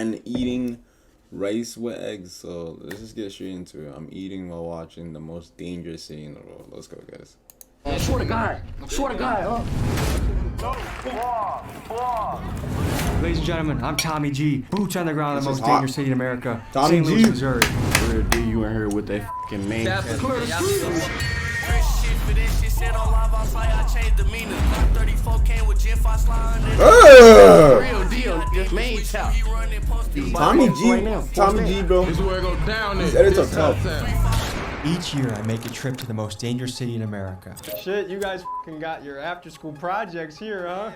and eating rice with eggs. So let's just get straight into it. I'm eating while watching the most dangerous city in the world. Let's go, guys. Swear to God, huh? Ladies and gentlemen, I'm Tommy G. Boots on the ground, the most dangerous city in America. Tommy St. G. Louis, Missouri. Where do you in here with that fucking name? Real deal, just main tap. Tommy G, bro. This is where it go down. These edits are tough. Each year, I make a trip to the most dangerous city in America. Shit, you guys f***ing got your after-school projects here, huh?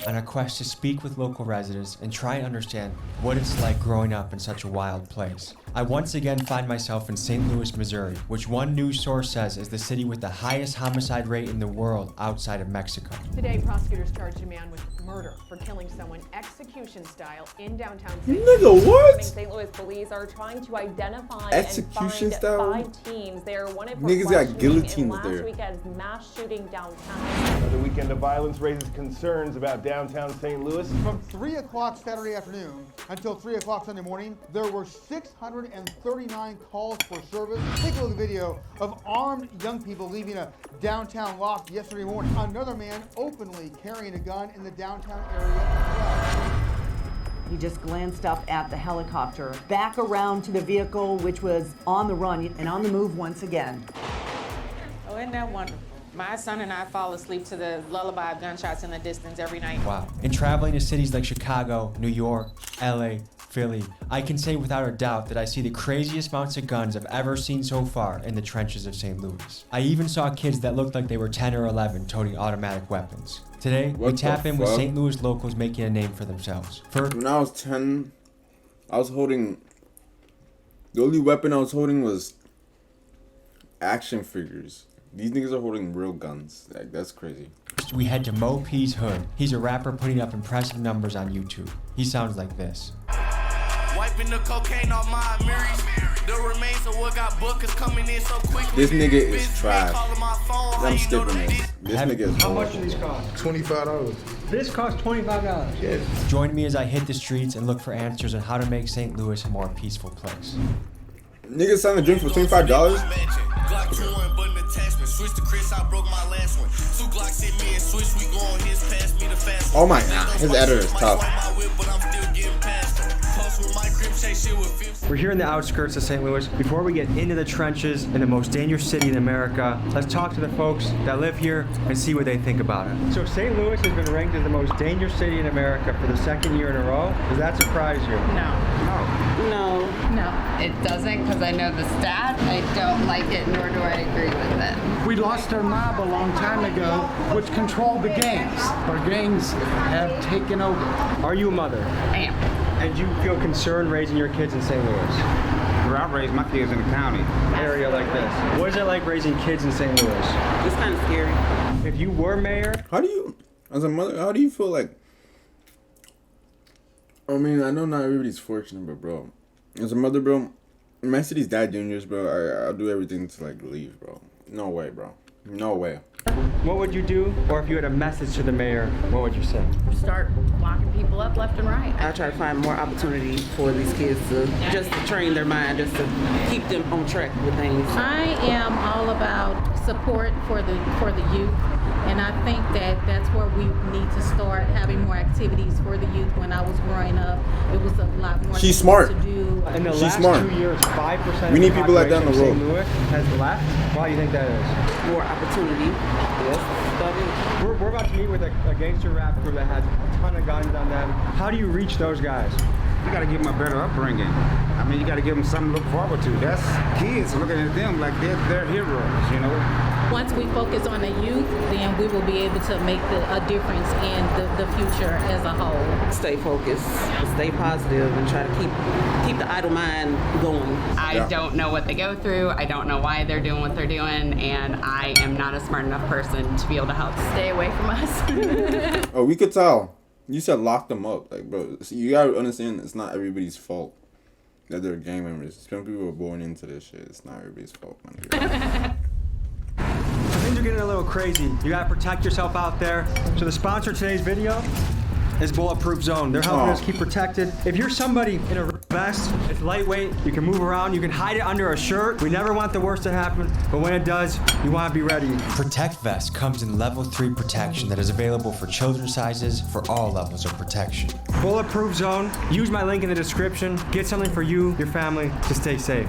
On a quest to speak with local residents and try and understand what it's like growing up in such a wild place. I once again find myself in St. Louis, Missouri, which one news source says is the city with the highest homicide rate in the world outside of Mexico. Today, prosecutors charged a man with murder for killing someone execution style in downtown St. Nigga, what? St. Louis police are trying to identify Execution and find style? 5 teens. They are one of Niggas got guillotines last there. weekend's mass shooting downtown. Another weekend of violence raises concerns about downtown St. Louis. From 3 o'clock Saturday afternoon until 3 o'clock Sunday morning, there were 639 calls for service. Take a look at the video of armed young people leaving a downtown loft yesterday morning. Another man openly carrying a gun in the downtown area as well. He just glanced up at the helicopter, back around to the vehicle, which was on the run and on the move once again. Oh, isn't that wonderful? My son and I fall asleep to the lullaby of gunshots in the distance every night. Wow. In traveling to cities like Chicago, New York, LA, Philly, I can say without a doubt that I see the craziest amounts of guns I've ever seen so far in the trenches of St. Louis. I even saw kids that looked like they were 10 or 11 toting automatic weapons. Today, we tap in with St. Louis locals making a name for themselves. When I was 10, I was holding... The only weapon I was holding was action figures. These niggas are holding real guns. Like, that's crazy. We head to Mo P's hood. He's a rapper putting up impressive numbers on YouTube. He sounds like this. Wiping the cocaine off my mirrors. The remains of what got bookers coming in so quickly. This nigga is trash. I'm skipping this. This nigga is How much do these cost? $25. This costs $25. Yes. Join me as I hit the streets and look for answers on how to make St. Louis a more peaceful place. Niggas selling a drink for $25? Oh my god, his editor is tough. We're here in the outskirts of St. Louis. Before we get into the trenches in the most dangerous city in America, let's talk to the folks that live here and see what they think about it. So St. Louis has been ranked as the most dangerous city in America for the second year in a row. Does that surprise you? No, it doesn't, because I know the stat. I don't like it, nor do I agree with it. We lost our mob a long time ago, which controlled the gangs. Our gangs have taken over. Are you a mother? I am. And do you feel concerned raising your kids in St. Louis? Where I raised my kids in the county. Area like this. What is it like raising kids in St. Louis? It's kind of scary. If you were mayor, How do you, as a mother, how do you feel like... I mean, I know not everybody's fortunate, but bro, as a mother, bro, my city's that dangerous, bro. I'll do everything to like leave, bro. No way, bro. No way. what would you do? Or if you had a message to the mayor, what would you say? Start locking people up left and right. I try to find more opportunity for these kids to just to train their mind, just to keep them on track with things. I am all about support for the youth, and I think that that's where we need to start having more activities for the youth. When I was growing up, it was a lot more. She's smart. To do. In the She's last smart. 2 years, 5% We need of the people like that on the population road. of St. Louis has left. Why do you think that is? More opportunity. Yes, that is. We're about to meet with a gangster rap crew that has a ton of guns on them. How do you reach those guys? You got to give them a better upbringing. I mean, you got to give them something to look forward to. That's kids looking at them like they're heroes, you know? Once we focus on the youth, then we will be able to make a difference in the future as a whole. Stay focused, stay positive, and try to keep the idle mind going. I don't know what they go through. I don't know why they're doing what they're doing, and I am not a smart enough person to be able to help. Stay away from us. Oh, we could tell. You said lock them up. Like, bro, see, you gotta understand it's not everybody's fault that they're gang members. Some people were born into this shit. It's not everybody's fault, man. Things are getting a little crazy. You gotta protect yourself out there. So the sponsor of today's video is Bulletproof Zone. They're helping us keep protected. If you're somebody in a vest, it's lightweight, you can move around, you can hide it under a shirt. We never want the worst to happen, but when it does, you want to be ready. Protect Vest comes in level 3 protection that is available for children's sizes for all levels of protection. Bulletproof Zone, use my link in the description. Get something for you, your family, to stay safe.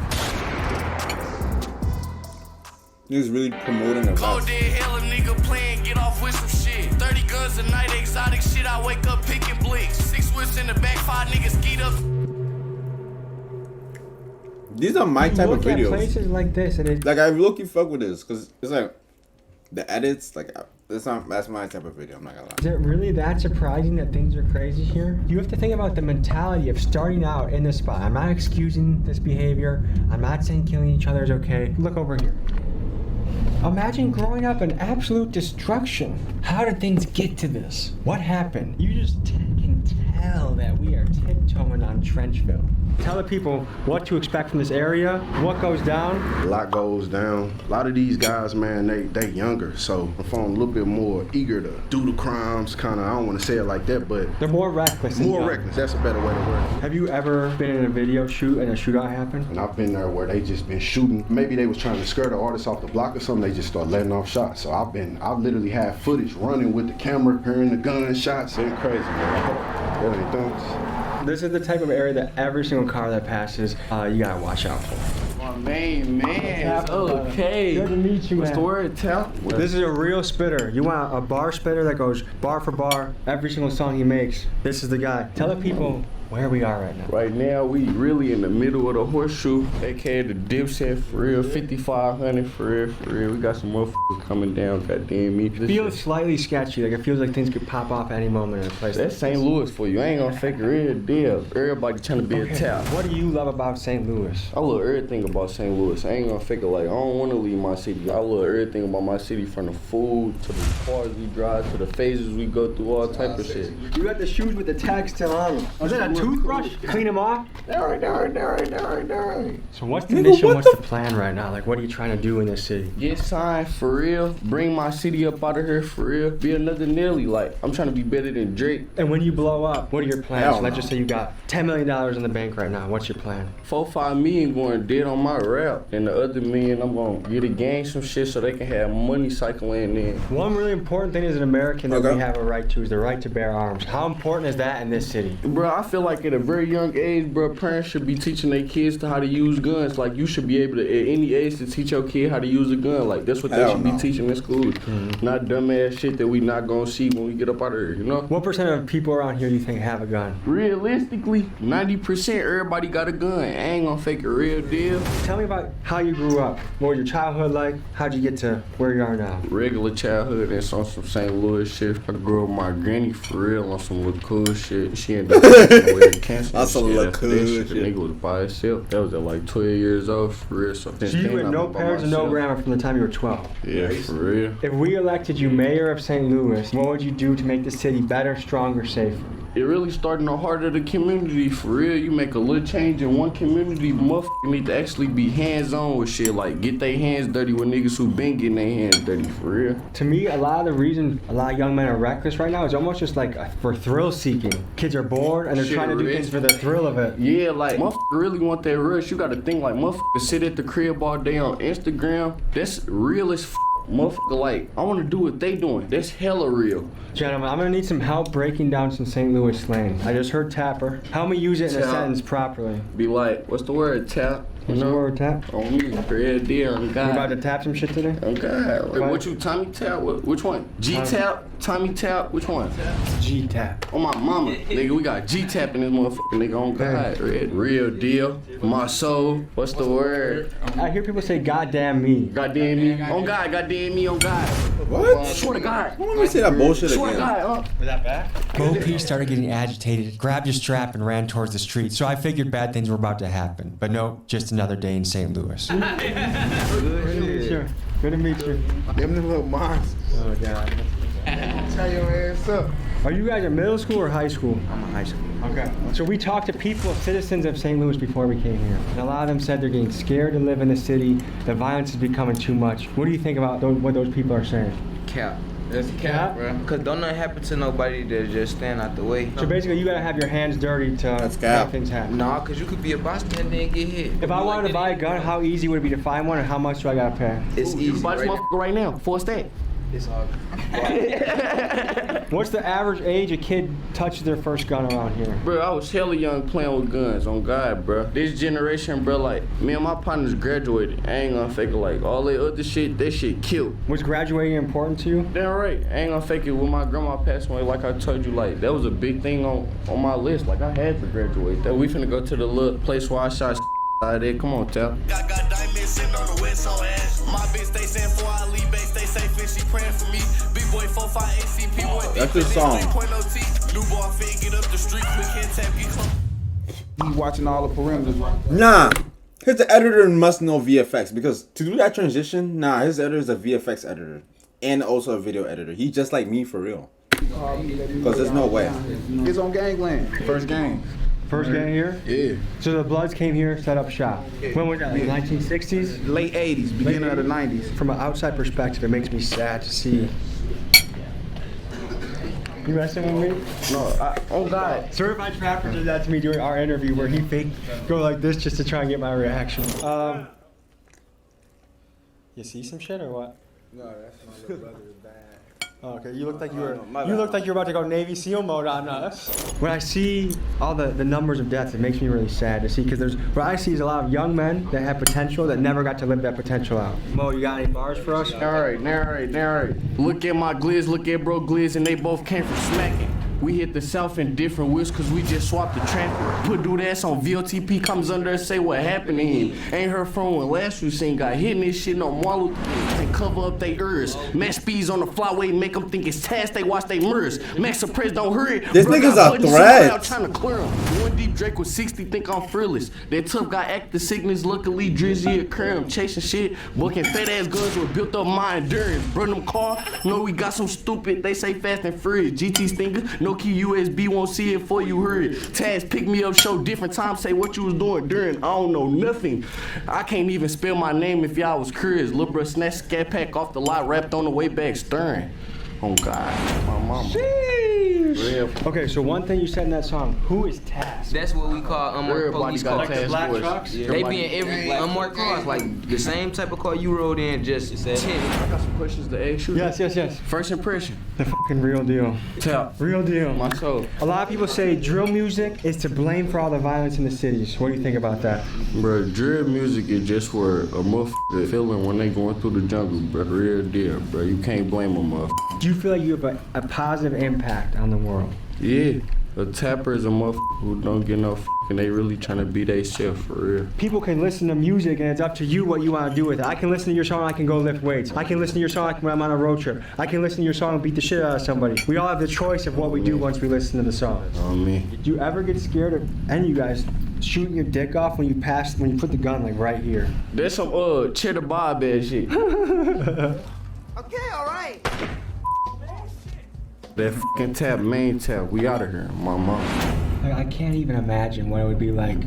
He's really promoting a Cold dead hell a nigga playing, get off with some shit. 30 guns a night, exotic shit, I wake up picking blicks. 6 whips in the back, 5 niggas skied up. These are my type of videos. Places like this, and it, like I look fuck with this because it's like the edits. Like that's my type of video. I'm not gonna lie. Is it really that surprising that things are crazy here? You have to think about the mentality of starting out in this spot. I'm not excusing this behavior. I'm not saying killing each other is okay. Look over here. Imagine growing up in absolute destruction. How did things get to this? What happened? You just can tell that we are tiptoeing on Trenchville. Tell the people what to expect from this area, what goes down. A lot goes down. A lot of these guys, man, they younger, so I'm feeling a little bit more eager to do the crimes, kind of, I don't want to say it like that, but they're more reckless. More reckless, that's a better way to word it. Have you ever been in a video shoot and a shootout happened? And I've been there where they just been shooting. Maybe they was trying to scare the artist off the block or something, they just start letting off shots. So I've literally had footage running with the camera, hearing the gunshots. It's crazy, man. That ain't things. This is the type of area that every single car that passes, you gotta watch out for. My main man. Okay. Good to meet you, What's man. the word, Tal? This is a real spitter. You want a bar spitter that goes bar for bar, every single song he makes. This is the guy. Tell the people where we are right now. Right now, we really in the middle of the horseshoe, aka the Dipset, for real, 5500 for real. We got some motherfuckers coming down, goddamn me. It feels slightly sketchy, like it feels like things could pop off any moment in a place. That's St. Louis for you. I ain't gonna fake a real deal. Everybody trying to be a tap. What do you love about St. Louis? I love everything about St. Louis. I ain't gonna fake it like, I don't wanna leave my city. I love everything about my city, from the food, to the cars we drive, to the phases we go through, all type of shit. You got the shoes with the tags still on them. Was that a toothbrush? Clean them off? So what's the mission, what's the plan right now? Like, what are you trying to do in this city? Get signed for real, bring my city up out of here for real, be another Nelly. Like, I'm trying to be better than Drake. And when you blow up, what are your plans? Let's just say you got $10 million in the bank right now. What's your plan? 4-5 million going dead on my rap, and the other million I'm gonna get a gang some shit so they can have money cycling in. One really important thing as an American that we have a right to is the right to bear arms. How important is that in this city? Bro, I feel like at a very young age, bro, parents should be teaching their kids to how to use guns. Like, you should be able to, at any age, to teach your kid how to use a gun. Like, that's what they should be teaching in school. Not dumbass shit that we not gonna see when we get up out of here, you know? What percent of people around here do you think have a gun? Realistically, 90% everybody got a gun. I ain't gonna fake a real deal. Tell me about how you grew up. What was your childhood like? How'd you get to where you are now? Regular childhood, and some St. Louis shit. I grew up with my granny for real on some little cool shit. She ended up with cancer. That's some little cool shit. The nigga was by himself. That was at like 12 years old for real. So you had no parents and no grandma from the time you were 12? Yeah, for real. If we elected you mayor of St. Louis, what would you do to make the city better, stronger, safer? It really started in the heart of the community, for real. You make a little change in one community, motherfuckers need to actually be hands-on with shit, like get their hands dirty with niggas who been getting their hands dirty, for real. To me, a lot of the reason a lot of young men are reckless right now is almost just like for thrill seeking. Kids are bored and they're trying to do things for the thrill of it. Yeah, like motherfuckers really want that rush. You gotta think like motherfuckers sit at the crib all day on Instagram. That's real as motherfucker, like, I want to do what they doing. That's hella real. Gentlemen, I'm gonna need some help breaking down some St. Louis slang. I just heard tapper. Help me use it in a sentence properly. Be like, what's the word, tap? What's the word, tap? On me, red deal, on God. You about to tap some shit today? On God. Wait, what you, Tommy Tap? Which one? G-Tap? Tommy Tap? Which one? G-Tap. On my mama. Nigga, we got G-Tap in this motherfucker, nigga, on God. Red. Real deal. My soul. What's the word? I hear people say goddamn me. Goddamn me. On God, goddamn me, on God. What? Swear to God. Why don't we say that bullshit Swear again? to God, Was that bad? Bo P started getting agitated, grabbed his strap, and ran towards the street. So I figured bad things were about to happen. But no, just another day in St. Louis. Good to meet you. Good to meet you. Them the little monsters. Oh, God. Tell your ass up. Are you guys in middle school or high school? I'm in high school. Okay. So we talked to people, citizens of St. Louis before we came here. And a lot of them said they're getting scared to live in the city. The violence is becoming too much. What do you think about what those people are saying? Cap. That's cap, bro. Cause don't nothing happen to nobody that just stand out the way. So basically, you gotta have your hands dirty to make things happen. Nah, cause you could be a bystander and then get hit. If I wanted to buy a gun, how easy would it be to find one, and how much do I gotta pay? It's easy. You can buy this motherfucker right now for a stack. It's all. What's the average age a kid touches their first gun around here? Bro, I was hella young playing with guns, on God, bro. This generation, bro, like, me and my partners graduated. I ain't gonna fake it, like, all that other shit, that shit killed. Was graduating important to you? Damn right. I ain't gonna fake it. When my grandma passed away, like I told you, like, that was a big thing on my list. Like, I had to graduate. That we finna go to the little place where I shot out of there. Come on, Tell. Got diamonds sitting on the west on ass. My bitch stay saying for I leave base, stay safe and she praying for me. Big boy 4-5 ACP one. That's the song. New ball fit, get up the street, quick hit tap, get close. He's watching all the perimeters. Nah. His editor must know VFX because to do that transition, his editor is a VFX editor and also a video editor. He's just like me for real. Because there's no way. He's on Gangland. First game. First game here? Yeah. So the Bloods came here, set up shop. When was that? Like 1960s? Late 80s, beginning of the 90s. From an outside perspective, it makes me sad to see. You messing with me? No, oh God. Certified Trapper did that to me during our interview where he faked go like this just to try and get my reaction. You see some shit or what? No, that's my little brother's bag. Oh, okay, you look like you look like you're about to go Navy SEAL mode on us. When I see all the numbers of deaths, it makes me really sad to see because what I see is a lot of young men that have potential that never got to live that potential out. Mo, you got any bars for us? Narrate. Look at my Glizz, look at bro Glizz, and they both came from smacking. We hit the south in different wheels cause we just swapped the traffic. Put dude ass on VOTP, comes under and say what happened to him. Ain't heard from when last we seen got hit in this shit no more and cover up they ears. Max speeds on the flyway, make them think it's task, they watch they mirrors. Max Suppress don't hurry. This nigga's a threat. Trying to clear him. One deep Drake with 60, think I'm fearless. That tough guy act the sickness, luckily Drizzy occur him chasing shit. Booking fat ass guns with built up my endurance. Burn them car, know we got some stupid, they say fast and furious. GT stinger, no key USB, won't see it before you heard it. Taz pick me up, show different times, say what you was doing during. I don't know nothing. I can't even spell my name if y'all was curious. Lil' bro snatched scat pack off the lot, wrapped on the way back, stirring. Oh God, my mama. Sheesh. Okay, so one thing you said in that song, who is Taz? That's what we call unmarked police cars. Like the black trucks? Yeah. They be in every unmarked cars, like the same type of car you rode in, just 10. I got some questions to ask you. Yes. First impression. The fucking real deal. Tell. Real deal. My soul. A lot of people say drill music is to blame for all the violence in the cities. What do you think about that? Bro, drill music is just for a motherfucker feeling when they going through the jungle, bro. Real deal, bro. You can't blame a motherfucker. Do you feel like you have a positive impact on the world? Yeah. A tapper is a motherfucker who don't get no and they really trying to be they self for real. People can listen to music and it's up to you what you want to do with it. I can listen to your song, I can go lift weights. I can listen to your song when I'm on a road trip. I can listen to your song and beat the shit out of somebody. We all have the choice of what we do once we listen to the song. On me. Do you ever get scared of any of you guys shooting your dick off when you put the gun like right here? That's some Cheddar Bob ass shit. Okay, all right. That fucking tap, main tap, we out of here, my mom. I can't even imagine what it would be like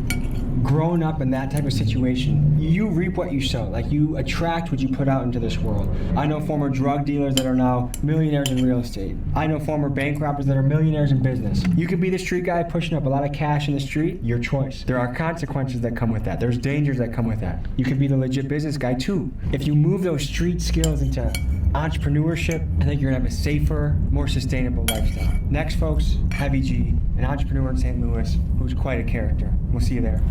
growing up in that type of situation. You reap what you sow. Like, you attract what you put out into this world. I know former drug dealers that are now millionaires in real estate. I know former bank robbers that are millionaires in business. You could be the street guy pushing up a lot of cash in the street, your choice. There are consequences that come with that. There's dangers that come with that. You could be the legit business guy too. If you move those street skills into entrepreneurship, I think you're gonna have a safer, more sustainable lifestyle. Next, folks, Heavy G, an entrepreneur in St. Louis who's quite a character. We'll see you there.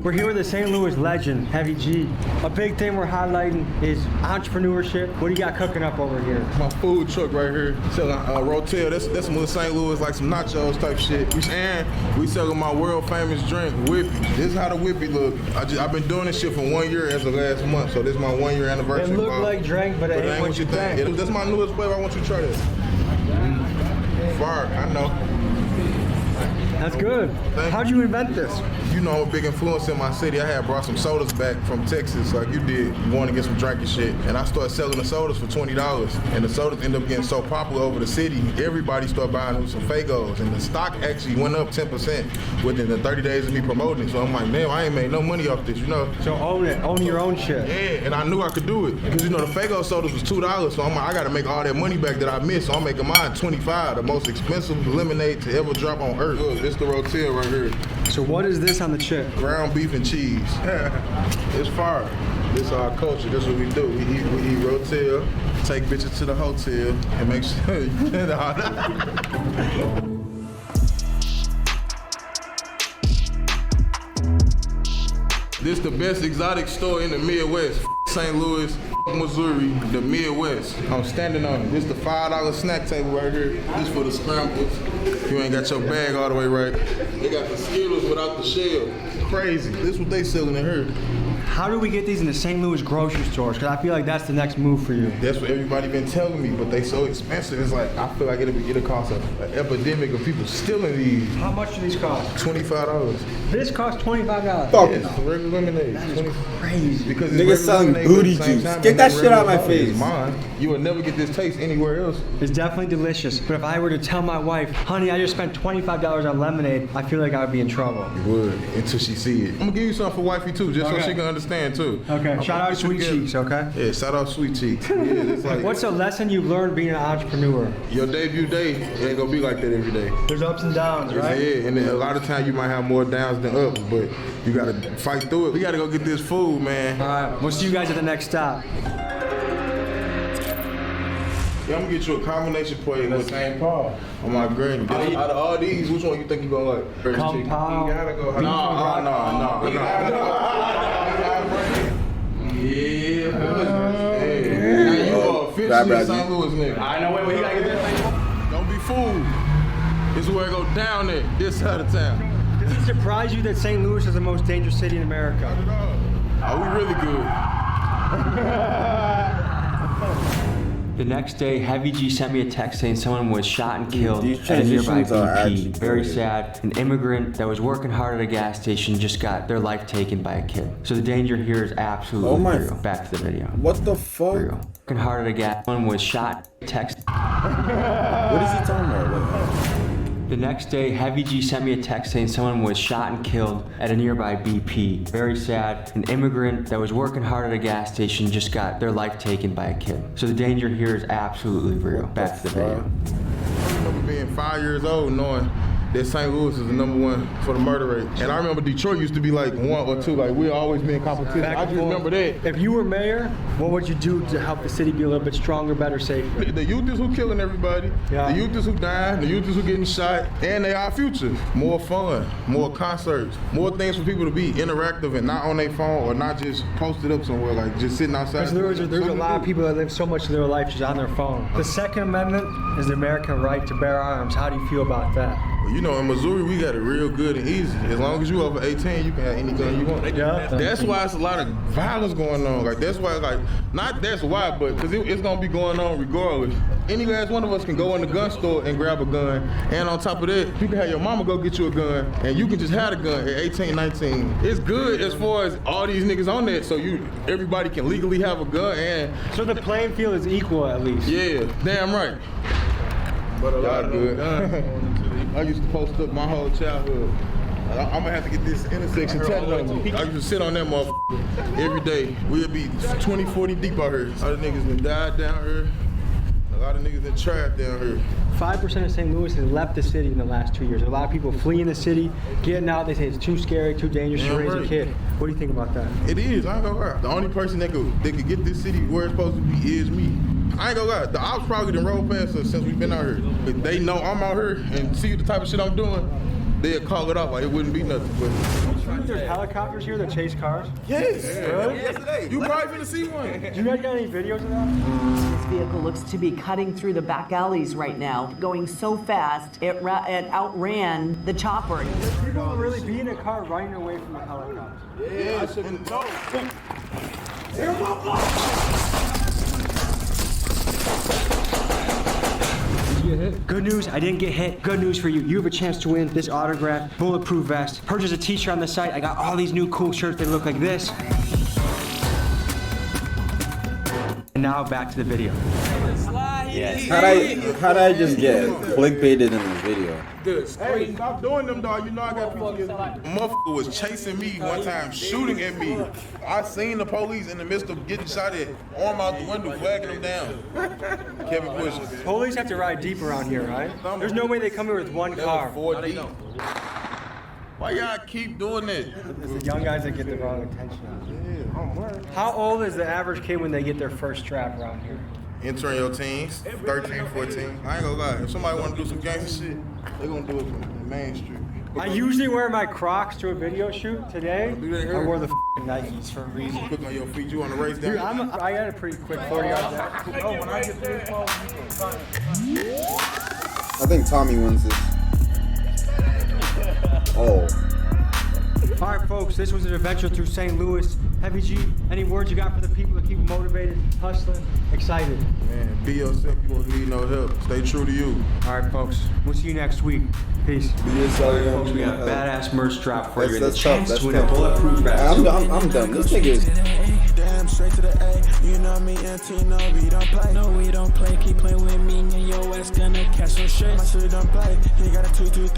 We're here with the St. Louis legend, Heavy G. A big thing we're highlighting is entrepreneurship. What do you got cooking up over here? My food truck right here, selling Rotel. That's some little St. Louis, like some nachos type shit. And we selling my world famous drink, Whippy. This is how the Whippy look. I've been doing this shit for 1 year as of last month, so this is my 1 year anniversary. It look like drink, but it ain't what you think. That's my newest flavor. I want you to try this. Fire, I know. That's good. How'd you invent this? You know, I'm a big influence in my city. I had brought some sodas back from Texas, like you did. You want to get some drinking shit. And I started selling the sodas for $20. And the sodas ended up getting so popular over the city, everybody started buying some Fagos. And the stock actually went up 10% within the 30 days of me promoting it. So I'm like, damn, I ain't made no money off this, you know? So own it. Own your own shit. Yeah, and I knew I could do it. Because, you know, the Fago sodas was $2. So I'm like, I got to make all that money back that I missed. So I'm making mine $25, the most expensive lemonade to ever drop on earth. Look, this the Rotel right here. So what is this on the chip? Ground beef and cheese. It's fire. This is our culture. This is what we do. We eat Rotel, take bitches to the hotel, and make sure you get all that. This the best exotic store in the Midwest. St. Louis, Missouri, the Midwest. I'm standing on it. This the $5 snack table right here. This for the scrambles. You ain't got your bag all the way right. They got the Skittles without the shell. Crazy. This what they selling in here. How do we get these in the St. Louis grocery stores? Because I feel like that's the next move for you. That's what everybody been telling me, but they so expensive. It's like, I feel like it'll cost an epidemic of people stealing these. How much do these cost? $25. This costs $25. Fuck it's regular lemonade. That is crazy. Because niggas selling booty juice. Get that shit out of my face. Mine. You will never get this taste anywhere else. It's definitely delicious. But if I were to tell my wife, honey, I just spent $25 on lemonade, I feel like I would be in trouble. You would, until she see it. I'm gonna give you something for wifey too, just so she can understand too. Okay, shout out Sweet Cheeks, okay? Yeah, shout out Sweet Cheeks. Yeah, it's like, what's a lesson you've learned being an entrepreneur? Your debut day ain't gonna be like that every day. There's ups and downs, right? Yeah, and a lot of times you might have more downs than ups, but you gotta fight through it. We gotta go get this food, man. All right, we'll see you guys at the next stop. Yeah, I'm gonna get you a combination plate with St. Paul on my granny. Out of all these, which one you think you gonna like? Compound. You gotta go. No. Yeah. Now you are officially a St. Louis nigga. I know. Wait, he gotta get that. Don't be fooled. This is where it go down there, this side of town. Does it surprise you that St. Louis is the most dangerous city in America? Are we really good? The next day, Heavy G sent me a text saying someone was shot and killed These at a nearby transitions are actually BP. Very sad. An immigrant that was working hard at a gas station just got their life taken by a kid. So the danger here is absolutely real. Back to the video. What the fuck? Real. Working hard at a gas. Someone was shot. Text. What is he talking about? The next day, Heavy G sent me a text saying someone was shot and killed at a nearby BP. Very sad. An immigrant that was working hard at a gas station just got their life taken by a kid. So the danger here is absolutely real. Back to the video. I remember being 5 years old knowing that St. Louis is the #1 for the murder rate. And I remember Detroit used to be like 1 or 2, like we'd always be in competition. I just remember that. If you were mayor, what would you do to help the city be a little bit stronger, better, safer? The youth is who killing everybody. Yeah. The youth is who dying. The youth is who getting shot. And they our future. More fun, more concerts, more things for people to be interactive and not on their phone or not just posted up somewhere, like just sitting outside. Because there's a lot of people that live so much of their life just on their phone. The Second Amendment is the American right to bear arms. How do you feel about that? You know, in Missouri, we got it real good and easy. As long as you over 18, you can have any gun you want. Yeah. That's why it's a lot of violence going on. Like, that's why, like, not that's why, but because it's going to be going on regardless. Any last one of us can go in the gun store and grab a gun. And on top of that, you can have your mama go get you a gun, and you can just have a gun at 18, 19. It's good as far as all these niggas on that, so everybody can legally have a gun. And so the playing field is equal at least. Yeah, damn right. But a lot of good. I used to post up my whole childhood. I'm gonna have to get this intersection tatted on me. I used to sit on that motherfucker every day. We'll be 20, 40 deep out here. A lot of niggas that died down here. A lot of niggas that trapped down here. 5% of St. Louis has left the city in the last 2 years. A lot of people fleeing the city, getting out. They say it's too scary, too dangerous to raise a kid. What do you think about that? It is. I ain't gonna lie. The only person that could get this city where it's supposed to be is me. I ain't gonna lie. The ops probably done rolled past us since we've been out here. If they know I'm out here and see the type of shit I'm doing, they'll call it off like it wouldn't be nothing. But there's helicopters here that chase cars? Yes. Really? Yesterday. You probably gonna see one. Do you guys got any videos of that? This vehicle looks to be cutting through the back alleys right now, going so fast it outran the chopper. People will really be in a car running away from a helicopter. Yeah, I shouldn't know. get hit? Good news, I didn't get hit. Good news for you. You have a chance to win this autographed bulletproof vest. Purchase a t-shirt on the site. I got all these new cool shirts. They look like this. And now back to the video. How'd I just get clickbaited in this video? Hey, stop doing them, dog. You know I got people. Motherfucker was chasing me one time, shooting at me. I seen the police in the midst of getting shot at, arm out the window, flagging them down. Kevin pushing. Police have to ride deep around here, right? There's no way they come here with one car. 4 deep. Why y'all keep doing that? It's the young guys that get the wrong attention. How old is the average kid when they get their first strap around here? Entering your teens, 13, 14. I ain't gonna lie, if somebody wanna do some gangster shit, they gonna do it from Main Street. I usually wear my Crocs to a video shoot. Today, I wore the Nikes for a reason. Quick on your feet, you wanna race down? Dude, I got a pretty quick 40-yard dash. Oh, when I get this ball, I think Tommy wins this. Oh. All right, folks, this was an adventure through St. Louis. Heavy G, any words you got for the people to keep them motivated, hustling, excited? Man, be yourself. You won't need no help. Stay true to you. All right, folks. We'll see you next week. Peace. Be yourself. Folks, we got a badass merch drop for you. And the That's chance tough. to win a bulletproof vest. I'm done. This nigga is... Damn, straight to the A. You know me and T, no, we don't play. No, we don't play. Keep playing with me and your ass gonna catch some shit. My shit don't play. He got a 2-2-3.